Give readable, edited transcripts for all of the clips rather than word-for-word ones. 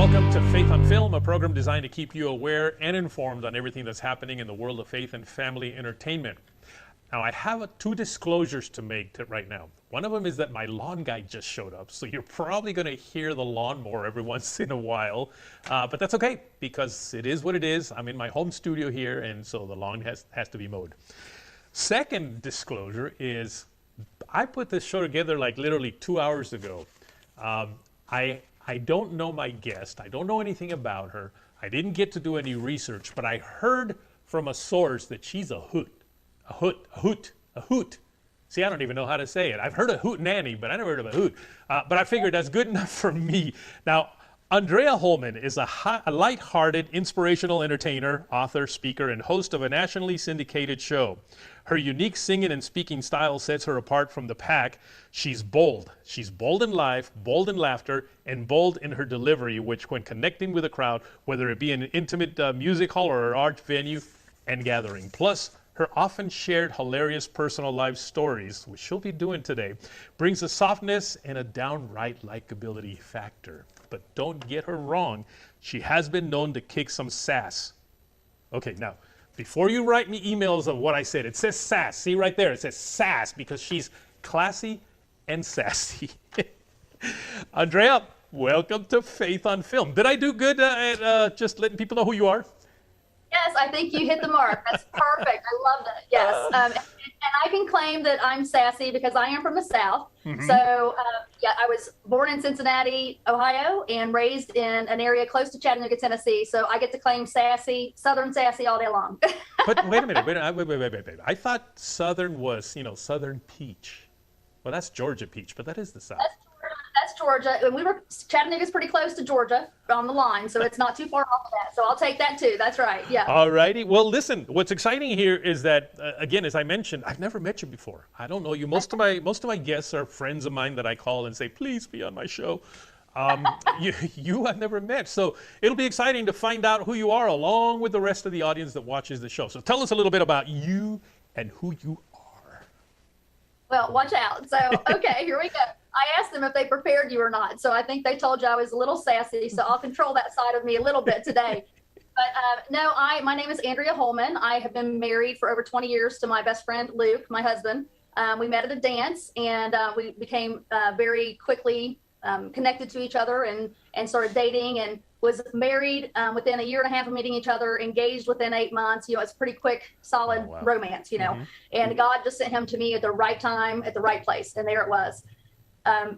Welcome to Faith on Film, a program designed to keep you aware and informed on everything that's happening in the world of faith and family entertainment. Now, I have two disclosures to make right now. One of them is that my lawn guy just showed up, so you're probably going to hear the lawnmower every once in a while. But that's okay, because it is what it is. I'm in my home studio here, and so the lawn has to be mowed. Second disclosure is I put this show together like literally 2 hours ago. I don't know my guest. I don't know anything about her. I didn't get to do any research, but I heard from a source that she's a hoot. A hoot. See, I don't even know how to say it. I've heard of hoot nanny, but I never heard of a hoot. But I figured that's good enough for me. Now, Andrea Holman is a light-hearted, inspirational entertainer, author, speaker, and host of a nationally syndicated show. Her unique singing and speaking style sets her apart from the pack. She's bold. She's bold in life, bold in laughter, and bold in her delivery, which when connecting with a crowd, whether it be an intimate music hall or an art venue and gathering. Plus, her often shared hilarious personal life stories, which she'll be doing today, brings a softness and a downright likability factor. But don't get her wrong, she has been known to kick some sass. Okay, now, before you write me emails of what I said, it says sass. See right there, it says sass because she's classy and sassy. Andrea, welcome to Faith on Film. Did I do good at just letting people know who you are? Yes, I think you hit the mark. That's perfect. I loved it. Yes. And I can claim that I'm sassy because I am from the South. Mm-hmm. So, I was born in Cincinnati, Ohio, and raised in an area close to Chattanooga, Tennessee. So I get to claim sassy, Southern sassy all day long. But wait a minute. Wait. I thought Southern was, Southern peach. Well, that's Georgia peach, but that is the South. That's Georgia. And Chattanooga's pretty close to Georgia on the line, so it's not too far off of that. So I'll take that too. That's right. Yeah. All righty. Well, listen, what's exciting here is that, again, as I mentioned, I've never met you before. I don't know you. Most of my guests are friends of mine that I call and say, please be on my show. You I've never met. So it'll be exciting to find out who you are along with the rest of the audience that watches the show. So tell us a little bit about you and who you are. Well, watch out. So, okay, here we go. I asked them if they prepared you or not. So I think they told you I was a little sassy. So I'll control that side of me a little bit today. But no, my name is Andrea Holman. I have been married for over 20 years to my best friend, Luke, my husband. We met at a dance and we became very quickly connected to each other and started dating and was married within a year and a half of meeting each other, engaged within 8 months. It's pretty quick, solid romance, Mm-hmm. And God just sent him to me at the right time, at the right place. And there it was.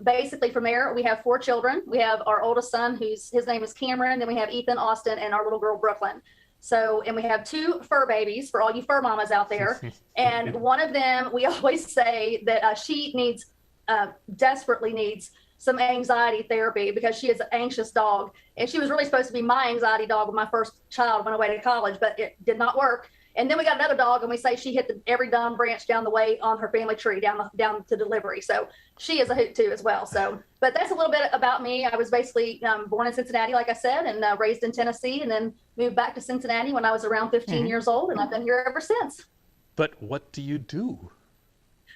Basically from there, we have 4 children. We have our oldest son, his name is Cameron. Then we have Ethan, Austin, and our little girl, Brooklyn. So, and we have 2 fur babies for all you fur mamas out there. And one of them, we always say that she desperately needs some anxiety therapy because she is an anxious dog. And she was really supposed to be my anxiety dog when my first child went away to college, but it did not work. And then we got another dog, and we say she hit every dumb branch down the way on her family tree, down to delivery. So she is a hoot too as well. So, but that's a little bit about me. I was basically born in Cincinnati, like I said, and raised in Tennessee, and then moved back to Cincinnati when I was around 15 years old, and I've been here ever since. But what do you do?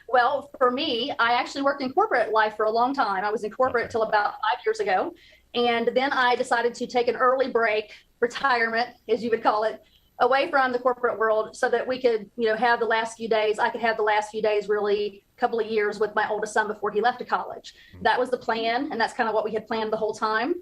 Well, for me, I actually worked in corporate life for a long time. I was in corporate till about 5 years ago. And then I decided to take an early break, retirement, as you would call it, away from the corporate world so that we could, have the last few days. I could have the last few days, really a couple of years with my oldest son before he left to college. That was the plan. And that's kind of what we had planned the whole time.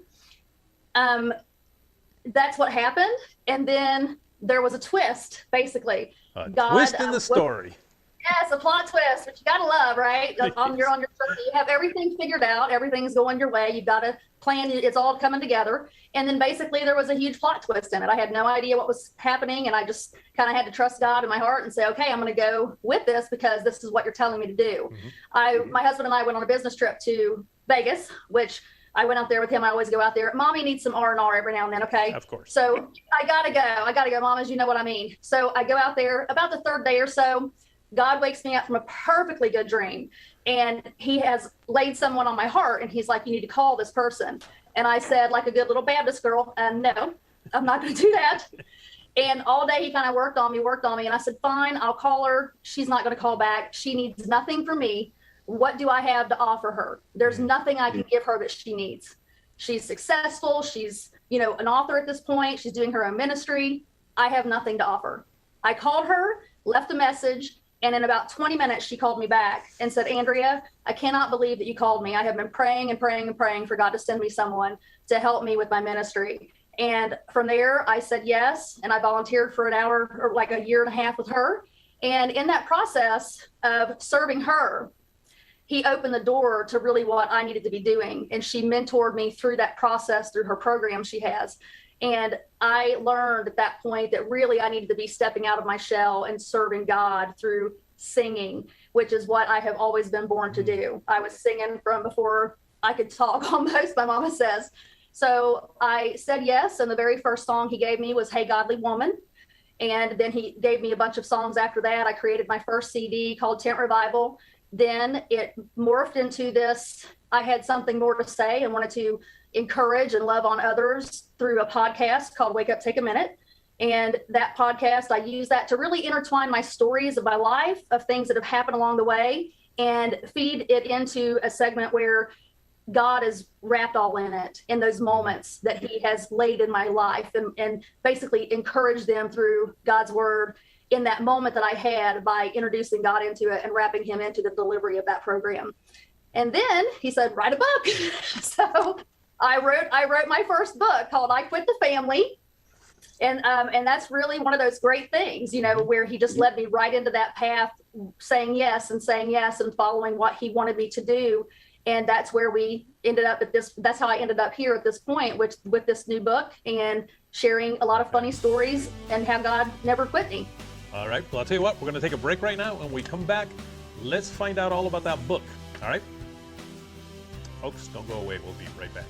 That's what happened. And then there was a twist, basically. Twist in the story. Yes, a plot twist, which you gotta love, right? You're on your journey. You have everything figured out. Everything's going your way. You've got a plan. It's all coming together. And then basically there was a huge plot twist in it. I had no idea what was happening. And I just kind of had to trust God in my heart and say, okay, I'm going to go with this because this is what you're telling me to do. My husband and I went on a business trip to Vegas, which I went out there with him. I always go out there. Mommy needs some R&R every now and then. Okay. Of course. So I gotta go, Mom, as you know what I mean. So I go out there about the 3rd day or so. God wakes me up from a perfectly good dream, and he has laid someone on my heart, and he's like, you need to call this person. And I said, like a good little Baptist girl, no, I'm not going to do that. And all day he kind of worked on me. And I said, fine, I'll call her. She's not going to call back. She needs nothing from me. What do I have to offer her? There's nothing I can give her that she needs. She's successful. She's, an author at this point. She's doing her own ministry. I have nothing to offer. I called her, left a message, and in about 20 minutes, she called me back and said, Andrea, I cannot believe that you called me. I have been praying and praying and praying for God to send me someone to help me with my ministry. And from there, I said yes, and I volunteered for an hour or like a year and a half with her. And in that process of serving her, he opened the door to really what I needed to be doing. And she mentored me through that process, through her program she has. And I learned at that point that really I needed to be stepping out of my shell and serving God through singing, which is what I have always been born to do. I was singing from before I could talk almost, my mama says. So I said yes. And the very first song he gave me was Hey Godly Woman. And then he gave me a bunch of songs after that. I created my first CD called Tent Revival. Then it morphed into this. I had something more to say and wanted to encourage and love on others through a podcast called Wake Up, Take a Minute. And that podcast, I use that to really intertwine my stories of my life, of things that have happened along the way, and feed it into a segment where God is wrapped all in it, in those moments that he has laid in my life, and basically encourage them through God's word in that moment that I had by introducing God into it and wrapping him into the delivery of that program. And then he said, write a book. So I wrote my first book called I Quit the Family. And that's really one of those great things, where he just led me right into that path, saying yes and following what he wanted me to do. And that's where we ended up that's how I ended up here at this point, with this new book and sharing a lot of funny stories and how God never quit me. All right. Well, I'll tell you what, we're going to take a break right now. When we come back, let's find out all about that book. All right? Folks, don't go away. We'll be right back.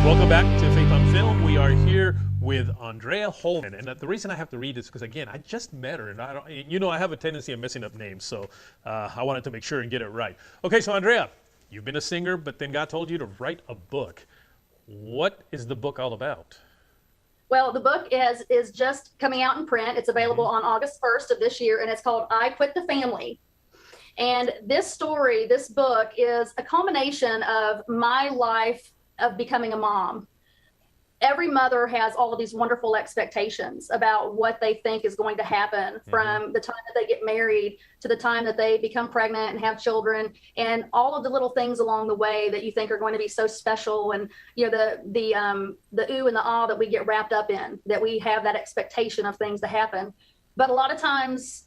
Welcome back to Faith on Film. We are here with Andrea Holman, and the reason I have to read this is because, again, I just met her, and I have a tendency of messing up names, so I wanted to make sure and get it right. Okay, so Andrea, you've been a singer, but then God told you to write a book. What is the book all about? Well, the book is just coming out in print. It's available on August 1st of this year, and it's called I Quit the Family. And this book is a culmination of my life of becoming a mom. Every mother has all of these wonderful expectations about what they think is going to happen from the time that they get married to the time that they become pregnant and have children, and all of the little things along the way that you think are going to be so special, and the ooh and the ah that we get wrapped up in, that we have that expectation of things to happen. But a lot of times,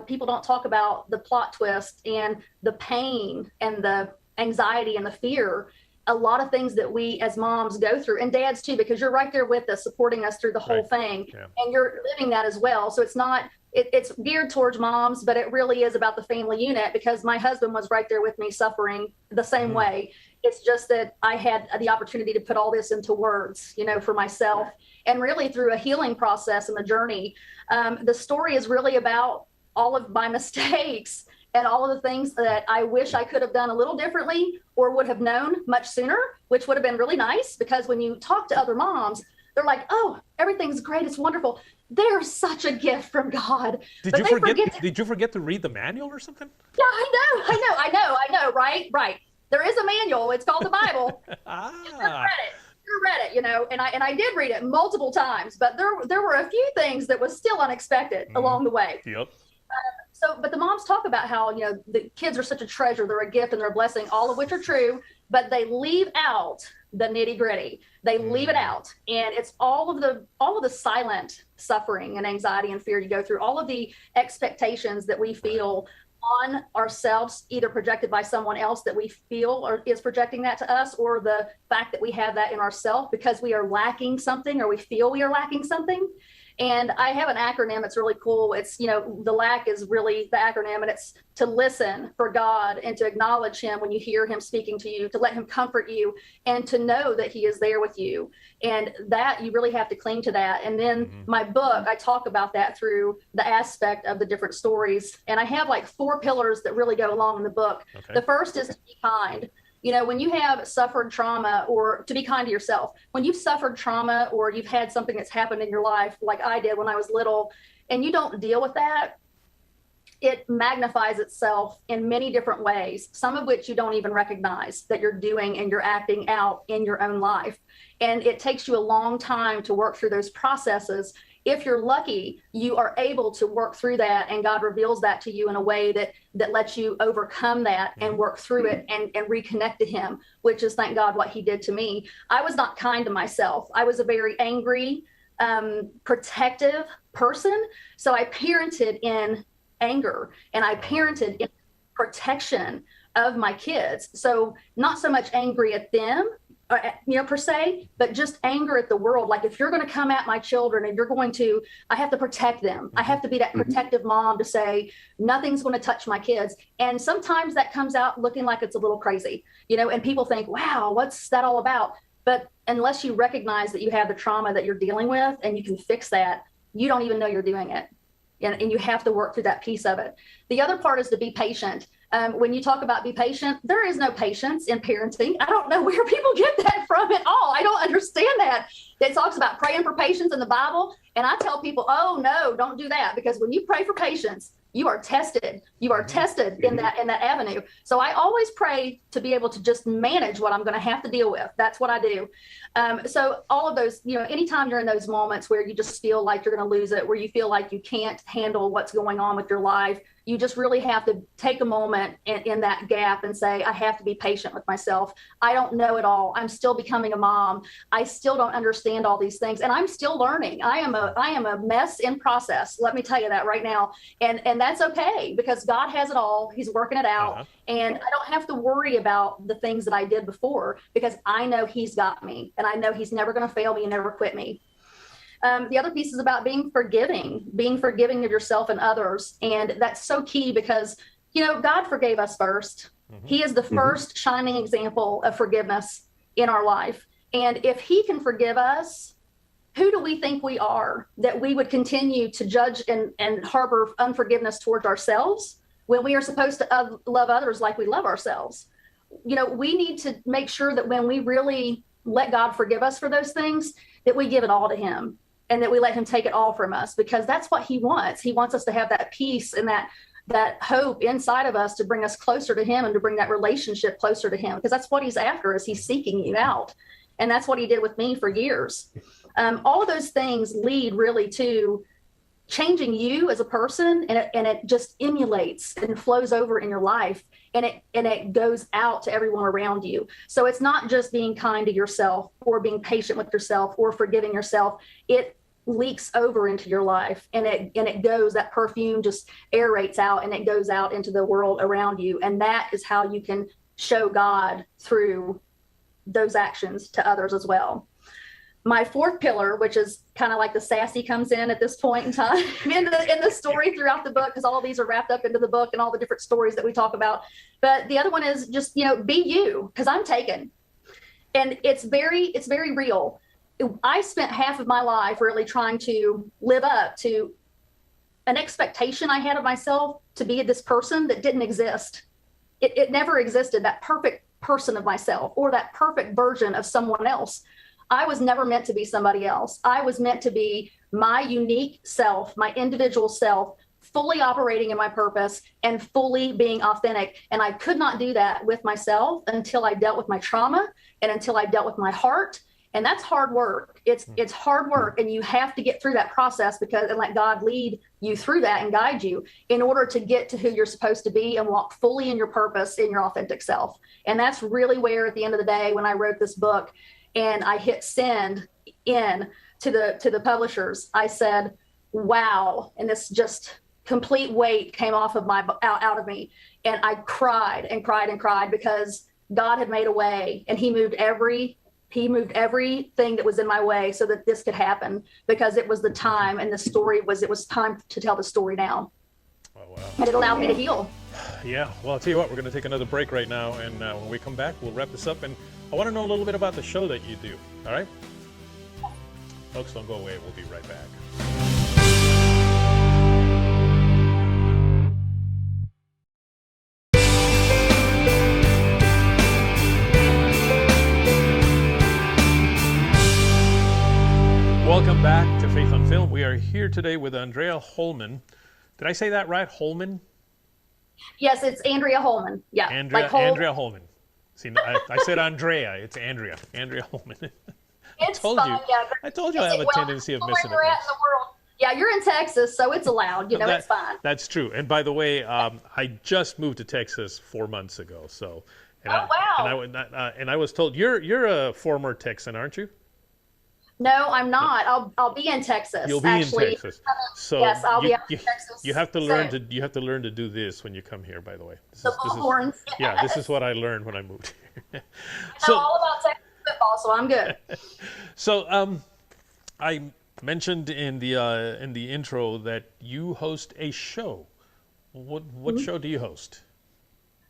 people don't talk about the plot twist and the pain and the anxiety and the fear, a lot of things that we as moms go through, and dads too, because you're right there with us, supporting us through the whole thing. Yeah. And you're living that as well. So it's geared towards moms, but it really is about the family unit, because my husband was right there with me, suffering the same way. It's just that I had the opportunity to put all this into words, for myself, and really through a healing process and the journey. The story is really about all of my mistakes and all of the things that I wish I could have done a little differently or would have known much sooner, which would have been really nice, because when you talk to other moms, they're like, oh, everything's great, it's wonderful. They're such a gift from God. Did you forget to read the manual or something? Yeah, I know, right. There is a manual. It's called the Bible. You read it, and I did read it multiple times, but there were a few things that was still unexpected along the way. Yep. But the moms talk about how, the kids are such a treasure, they're a gift and they're a blessing, all of which are true, but they leave out the nitty gritty. They leave it out. And it's all of the silent suffering and anxiety and fear you go through, all of the expectations that we feel on ourselves, either projected by someone else that we feel or is projecting that to us, or the fact that we have that in ourselves because we are lacking something, or we feel we are lacking something. And I have an acronym. It's really cool. It's, the lack is really the acronym, and it's to listen for God and to acknowledge him when you hear him speaking to you, to let him comfort you, and to know that he is there with you. And that you really have to cling to that. And then my book, I talk about that through the aspect of the different stories. And I have like 4 pillars that really go along in the book. Okay. The first is to be kind. When you have suffered trauma, or to be kind to yourself, when you've suffered trauma or you've had something that's happened in your life, like I did when I was little, and you don't deal with that, it magnifies itself in many different ways, some of which you don't even recognize that you're doing and you're acting out in your own life. And it takes you a long time to work through those processes. If you're lucky, you are able to work through that, and God reveals that to you in a way that lets you overcome that and work through it and reconnect to him, which is, thank God, what he did to me. I was not kind to myself. I was a very angry, protective person. So I parented in anger, and I parented in protection of my kids. So not so much angry at them, per se, but just anger at the world. Like, if you're going to come at my children and I have to protect them. I have to be that protective mom to say, nothing's going to touch my kids. And sometimes that comes out looking like it's a little crazy, and people think, wow, what's that all about? But unless you recognize that you have the trauma that you're dealing with and you can fix that, you don't even know you're doing it. And you have to work through that piece of it. The other part is to be patient. When you talk about be patient, there is no patience in parenting. I don't know where people get that from at all. I don't understand that. It talks about praying for patience in the Bible. And I tell people, oh, no, don't do that. Because when you pray for patience, you are tested. You are tested in that avenue. So I always pray to be able to just manage what I'm going to have to deal with. That's what I do. So all of those, anytime you're in those moments where you just feel like you're going to lose it, where you feel like you can't handle what's going on with your life, you just really have to take a moment in that gap and say, I have to be patient with myself. I don't know it all. I'm still becoming a mom. I still don't understand all these things, and I'm still learning. I am a mess in process. Let me tell you that right now. And that's okay, because God has it all. He's working it out. And I don't have to worry about the things that I did before, because I know he's got me, and I know he's never going to fail me and never quit me. The other piece is about being forgiving of yourself and others. And that's so key, because, God forgave us first. He is the first shining example of forgiveness in our life. And if he can forgive us, who do we think we are that we would continue to judge and harbor unforgiveness towards ourselves when we are supposed to love others like we love ourselves? We need to make sure that when we really let God forgive us for those things, that we give it all to him, and that we let him take it all from us, because that's what he wants. He wants us to have that peace and that hope inside of us to bring us closer to him and to bring that relationship closer to him, because that's what he's after, is he's seeking you out. And that's what he did with me for years. All of those things lead really to changing you as a person, and it just emulates and flows over in your life, and it goes out to everyone around you. So it's not just being kind to yourself or being patient with yourself or forgiving yourself. It leaks over into your life, and it goes, that perfume just aerates out, and it goes out into the world around you. And that is how you can show God through those actions to others as well. My fourth pillar, which is kind of like the sassy comes in at this point in time in the story throughout the book, because all of these are wrapped up into the book and all the different stories that we talk about. But the other one is just, be you, because I'm taken. And it's very real. I spent half of my life really trying to live up to an expectation I had of myself to be this person that didn't exist. It never existed, that perfect person of myself or that perfect version of someone else. I was never meant to be somebody else. I was meant to be my unique self, my individual self, fully operating in my purpose and fully being authentic. And I could not do that with myself until I dealt with my trauma and until I dealt with my heart. And that's hard work. It's hard work. And you have to get through that process and let God lead you through that and guide you in order to get to who you're supposed to be and walk fully in your purpose, in your authentic self. And that's really where, at the end of the day, when I wrote this book and I hit send in to the publishers, I said, wow. And this just complete weight came off of out of me. And I cried and cried and cried, because God had made a way, and he moved everything that was in my way so that this could happen, because it was the time, and it was time to tell the story now. Oh, wow. And it allowed me to heal. Yeah, well, I'll tell you what, we're going to take another break right now, and when we come back, we'll wrap this up, and I want to know a little bit about the show that you do, all right? Folks, don't go away. We'll be right back. back to Faith on Film. We are here today with Andrea Holman. Did I say that right? Holman? Yes, it's Andrea Holman. Yeah, Andrea Holman. See, I said Andrea. It's Andrea. Andrea Holman. It's fine. Yeah, I told you I have a tendency of missing it. Where you're at in the world. Yeah, you're in Texas, so it's allowed. It's fine. That's true. And by the way, I just moved to Texas 4 months ago. So, wow. And I was told you're a former Texan, aren't you? No, I'm not. I'll be in Texas. You'll be in Texas. So yes, I'll be in Texas. You have to learn to do this when you come here. By the way, this is what I learned when I moved here. I know all about Texas football, so I'm good. So I mentioned in the intro that you host a show. What show do you host?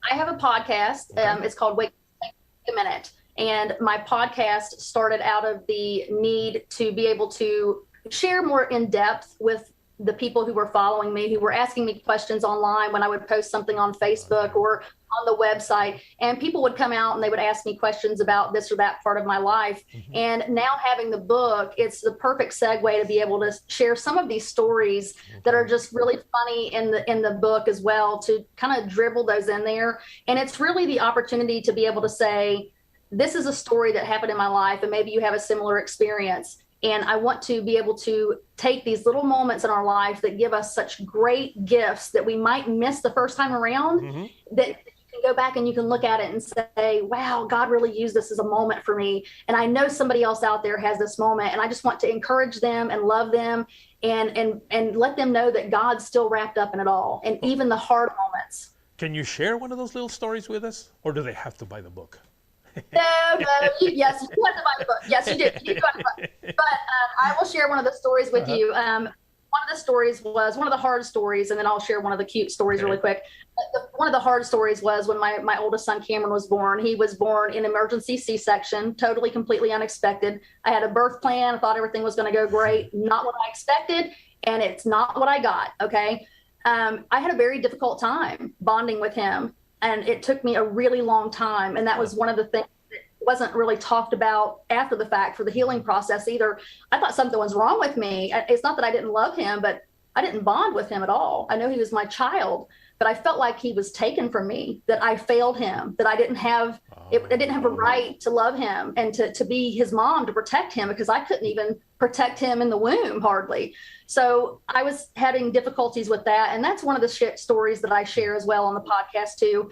I have a podcast. Okay. It's called Wait a Minute. And my podcast started out of the need to be able to share more in depth with the people who were following me, who were asking me questions online when I would post something on Facebook or on the website. And people would come out and they would ask me questions about this or that part of my life. Mm-hmm. And now having the book, it's the perfect segue to be able to share some of these stories that are just really funny in the book as well, to kind of dribble those in there. And it's really the opportunity to be able to say, this is a story that happened in my life, and maybe you have a similar experience. And I want to be able to take these little moments in our life that give us such great gifts that we might miss the first time around, mm-hmm. that you can go back and you can look at it and say, wow, God really used this as a moment for me. And I know somebody else out there has this moment, and I just want to encourage them and love them and let them know that God's still wrapped up in it all, and even the hard moments. Can you share one of those little stories with us, or do they have to buy the book? No, yes, you have to buy the book. Yes, you do. You do buy the book. But I will share one of the stories with you. One of the stories was one of the hard stories, and then I'll share one of the cute stories really quick. One of the hard stories was when my oldest son, Cameron, was born. He was born in emergency C-section, totally, completely unexpected. I had a birth plan. I thought everything was going to go great. Not what I expected, and it's not what I got, okay? I had a very difficult time bonding with him. And it took me a really long time. And that was one of the things that wasn't really talked about after the fact for the healing process either. I thought something was wrong with me. It's not that I didn't love him, but I didn't bond with him at all. I know he was my child, but I felt like he was taken from me, that I failed him, that I didn't have I didn't have a right to love him and to be his mom, to protect him, because I couldn't even protect him in the womb hardly. So I was having difficulties with that. And that's one of the stories that I share as well on the podcast too.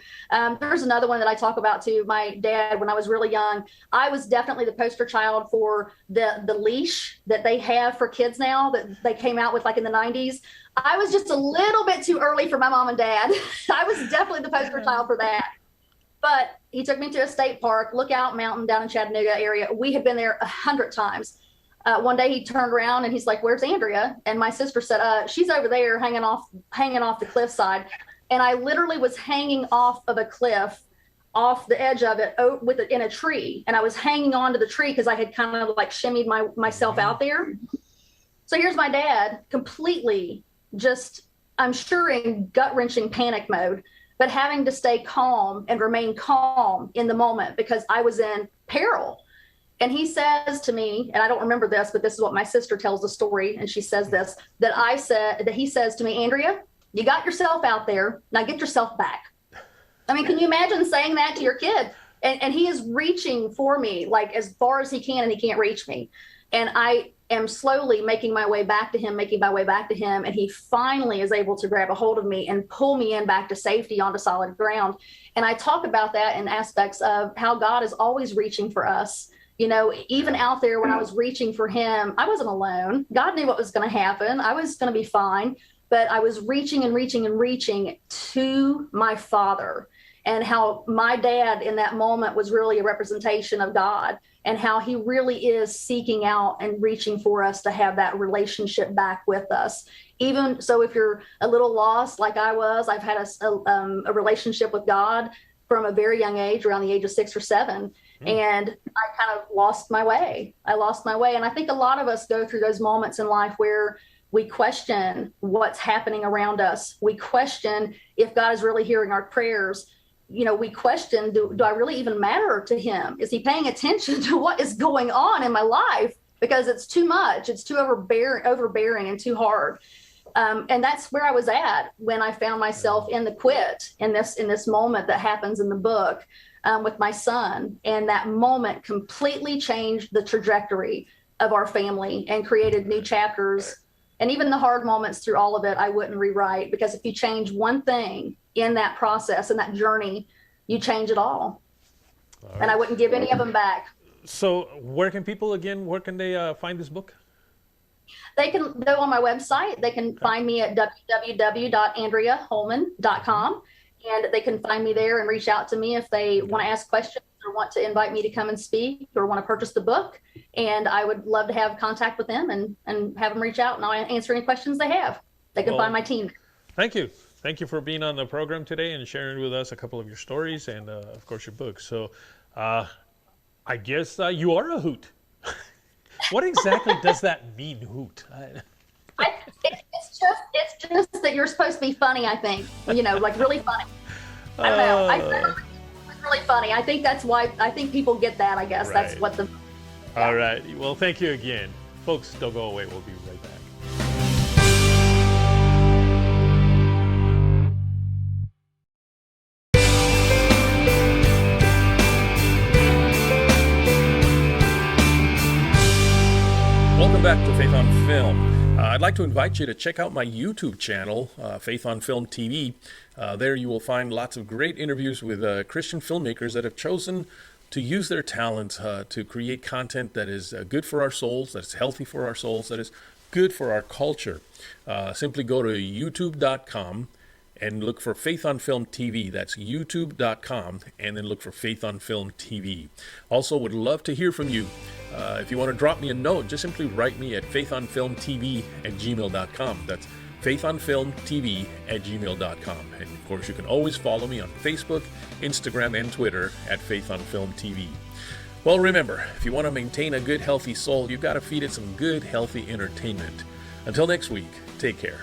There's another one that I talk about too. My dad, when I was really young, I was definitely the poster child for the leash that they have for kids now that they came out with like in the 90s. I was just a little bit too early for my mom and dad. I was definitely the poster child for that. But he took me to a state park, Lookout Mountain down in Chattanooga area. We had been there 100 times. One day he turned around and he's like, "Where's Andrea?" And my sister said, "She's over there hanging off the cliffside." And I literally was hanging off of a cliff, off the edge of it, in a tree. And I was hanging on to the tree because I had kind of like shimmied myself out there. So here's my dad, completely just, I'm sure, in gut-wrenching panic mode, but having to stay calm and remain calm in the moment because I was in peril. And he says to me, and I don't remember this, but this is what my sister tells the story, and she says this, that he says to me, "Andrea, you got yourself out there, now get yourself back." I mean, can you imagine saying that to your kid? And he is reaching for me like as far as he can, and he can't reach me. And I am slowly making my way back to him, and he finally is able to grab a hold of me and pull me in back to safety onto solid ground. And I talk about that in aspects of how God is always reaching for us. You know, even out there when I was reaching for him, I wasn't alone. God knew what was going to happen. I was going to be fine, but I was reaching to my Father, and how my dad in that moment was really a representation of God, and how he really is seeking out and reaching for us to have that relationship back with us. Even so, if you're a little lost like I was, I've had a relationship with God from a very young age, around the age of 6 or 7. And I kind of lost my way. And I think a lot of us go through those moments in life where we question what's happening around us. We question if God is really hearing our prayers. You know, we question, do I really even matter to him? Is he paying attention to what is going on in my life? because it's too much. It's too overbearing and too hard. And that's where I was at when I found myself in the quit in this moment that happens in the book with my son. And that moment completely changed the trajectory of our family and created new chapters. And even the hard moments through all of it, I wouldn't rewrite, because if you change one thing in that process and that journey, you change it all. Right. And I wouldn't give any of them back. So where can they find this book? They can go on my website. They can find me at www.andreaholman.com, and they can find me there and reach out to me if they want to ask questions or want to invite me to come and speak or want to purchase the book. And I would love to have contact with them and have them reach out, and I'll answer any questions they have. They can find my team. Thank you. Thank you for being on the program today and sharing with us a couple of your stories and, of course, your book. So I guess you are a hoot. What exactly does that mean, hoot? It's just that you're supposed to be funny, I think. Like really funny. I don't know. It's really funny. I think that's why, I think people get that, I guess. Right. That's what the... All right. Well, thank you again. Folks, don't go away. We'll be right back. Welcome back to Faith on Film. I'd like to invite you to check out my YouTube channel, Faith on Film TV. There you will find lots of great interviews with Christian filmmakers that have chosen to use their talents to create content that is good for our souls, that is healthy for our souls, that is good for our culture. Simply go to youtube.com and look for Faith on Film TV. That's youtube.com, and then look for Faith on Film TV. Also, would love to hear from you. If you want to drop me a note, just simply write me at faithonfilmtv@gmail.com. That's faithonfilmtv@gmail.com. And of course, you can always follow me on Facebook, Instagram, and Twitter at Faith on Film TV. Well, remember, if you want to maintain a good, healthy soul, you've got to feed it some good, healthy entertainment. Until next week, take care.